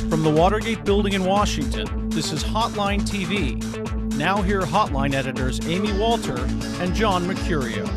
From the Watergate building in Washington, this is Hotline TV. Now here are Hotline editors Amy Walter and John Mercurio.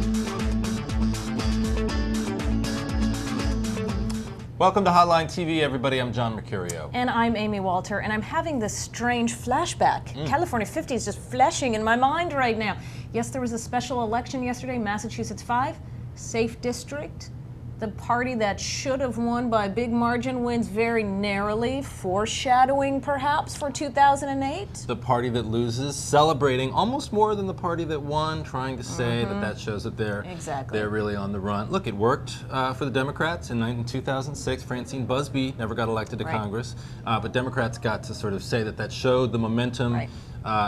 Welcome to Hotline TV, everybody. I'm John Mercurio. And I'm Amy Walter, and I'm having this strange flashback. California 50 is just flashing in my mind right now. Yes, there was a special election yesterday, Massachusetts 5, safe district. The party that should have won by a big margin wins very narrowly, foreshadowing perhaps for 2008. The party that loses celebrating almost more than the party that won, trying to say that shows that they're really on the run. Look, it worked for the Democrats in 2006. Francine Busby never got elected to Congress, but Democrats got to sort of say that showed the momentum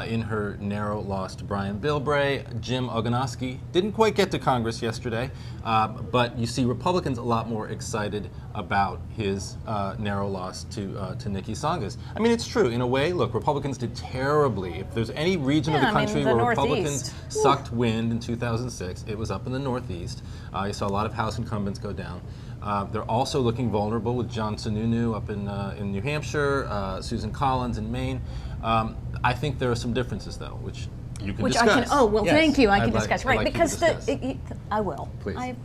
in her narrow loss to Brian Bilbray. Jim Ogonowski didn't quite get to Congress yesterday, but you see Republicans a lot more excited about his narrow loss to Nikki Tsongas. I mean, it's true. In a way, look, Republicans did terribly. If there's any region of the country where Republicans sucked wind in 2006, it was up in the Northeast. You saw a lot of House incumbents go down. They're also looking vulnerable with John Sununu up in New Hampshire, Susan Collins in Maine. I think there are some differences, though, which you can discuss. Thank you. I can discuss. Right, like because I will. Please.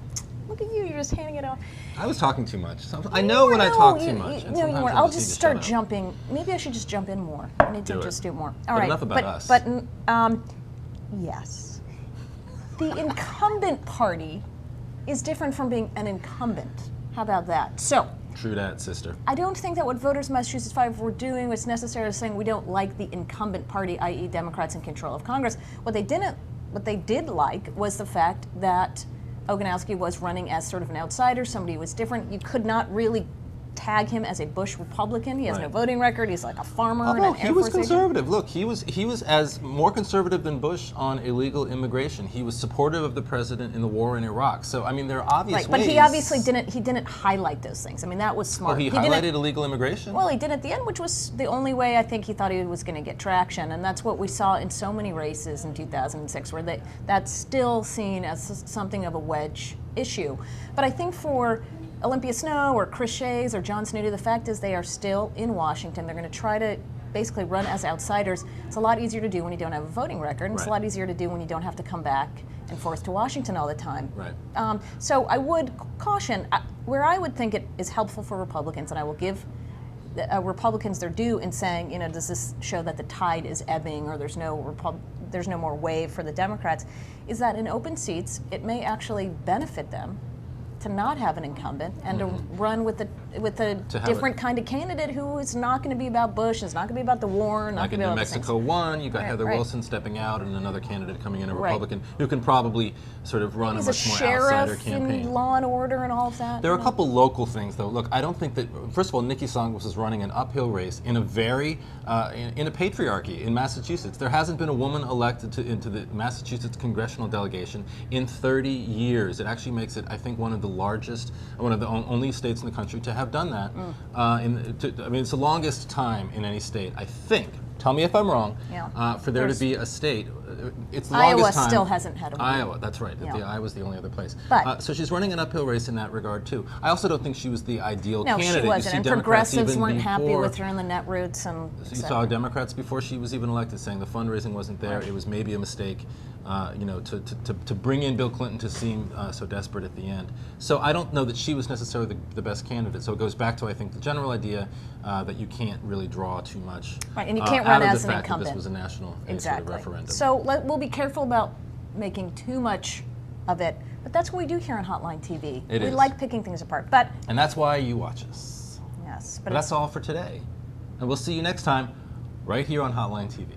Look at you. You're just handing it off. I was talking too much. I know when I talk too much. I'll just start jumping. Maybe I should just jump in more. I need to just do more. All right. Enough about us. But yes, the incumbent party is different from being an incumbent. How about that? So. True that, sister. I don't think that what voters in Massachusetts 5 were doing was necessarily saying we don't like the incumbent party, i.e. Democrats in control of Congress. What they did like was the fact that Ogonowski was running as sort of an outsider, somebody who was different. You could not really tag him as a Bush Republican. He has no voting record. He's like a farmer. Although he was conservative. Look, he was as more conservative than Bush on illegal immigration. He was supportive of the president in the war in Iraq. So I mean, there are obvious ways. But he obviously didn't highlight those things. I mean, that was smart. Oh, he highlighted illegal immigration? Well, he did at the end, which was the only way I think he thought he was going to get traction, and that's what we saw in so many races in 2006, where that's still seen as something of a wedge issue. But I think for Olympia Snowe or Chris Shays or John Sununu, the fact is they are still in Washington. They're going to try to basically run as outsiders. It's a lot easier to do when you don't have a voting record, and it's a lot easier to do when you don't have to come back and forth to Washington all the time. Right. So I would caution, where I would think it is helpful for Republicans, and I will give Republicans their due in saying, does this show that the tide is ebbing or there's no more wave for the Democrats, is that in open seats, it may actually benefit them to not have an incumbent and to run with a different kind of candidate who is not going to be about Bush, is not going to be about the war, not going to be about New Mexico one, you've got Heather Wilson stepping out and another candidate coming in, a Republican, who can probably sort of run a much more outsider campaign. And law and order and all of that. There are a couple local things, though. Look, I don't think that, first of all, Nikki Tsongas was running an uphill race in a very, in a patriarchy in Massachusetts. There hasn't been a woman elected into the Massachusetts congressional delegation in 30 years. It actually makes it, I think, one of the largest, one of the only states in the country to have done that. I mean, it's the longest time in any state, I think. Tell me if I'm wrong. For there to be a state, it's the longest time. Iowa still hasn't had a woman. Iowa, that's right. Iowa's the only other place. So she's running an uphill race in that regard too. I also don't think she was the ideal candidate. No, she wasn't. And progressives weren't happy with her in the netroots. You saw Democrats before she was even elected saying the fundraising wasn't there. It was maybe a mistake, to bring in Bill Clinton to seem so desperate at the end. So I don't know that she was necessarily the best candidate. So it goes back to, I think, the general idea that you can't really draw too much. Right, and you can't run as an incumbent. That this was a national sort of referendum. So we'll be careful about making too much of it, but that's what we do here on Hotline TV. We like picking things apart, and that's why you watch us. Yes, but that's all for today, and we'll see you next time, right here on Hotline TV.